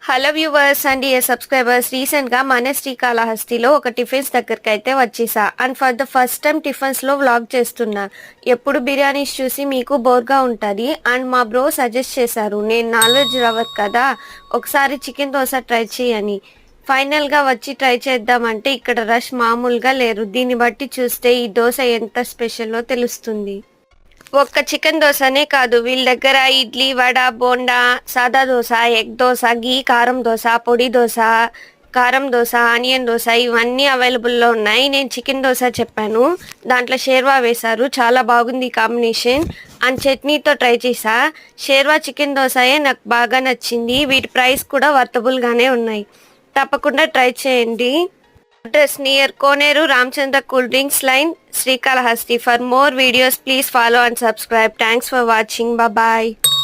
Hello viewers and dear subscribers, రీసెంట్గా మన శ్రీకాళహస్తిలో ఒక టిఫిన్స్ దగ్గరికి అయితే వచ్చేసా. And for the first time టిఫిన్స్లో వ్లాగ్ చేస్తున్నా. ఎప్పుడు బిర్యానీస్ చూసి మీకు బోర్గా ఉంటుంది. అండ్ మా బ్రో సజెస్ట్ చేశారు, నేను నాన్ వెజ్ లవర్ కదా, ఒకసారి చికెన్ దోశ ట్రై చేయని. ఫైనల్గా వచ్చి ట్రై చేద్దామంటే ఇక్కడ రష్ మామూలుగా లేరు. దీన్ని బట్టి చూస్తే ఈ దోశ ఎంత స్పెషల్లో తెలుస్తుంది. ఒక్క చికెన్ దోశనే కాదు, వీళ్ళ దగ్గర ఇడ్లీ, వడ, బోండా, సాదా దోశ, ఎగ్ దోశ, గీ కారం దోశ, పొడి దోశ, కారం దోశ, ఆనియన్ దోశ ఇవన్నీ అవైలబుల్లో ఉన్నాయి. నేను చికెన్ దోశ చెప్పాను, దాంట్లో షేర్వా వేశారు. చాలా బాగుంది కాంబినేషన్. అండ్ చట్నీతో ట్రై చేసా. షేర్వా చికెన్ దోశయే నాకు బాగా నచ్చింది. వీటి ప్రైస్ కూడా వర్తబుల్గానే ఉన్నాయి. తప్పకుండా ట్రై చేయండి. Address near Koneru Ramchandra Cool Drinks Line, Srikalahasti. For more videos, please follow and subscribe. Thanks for watching. Bye bye.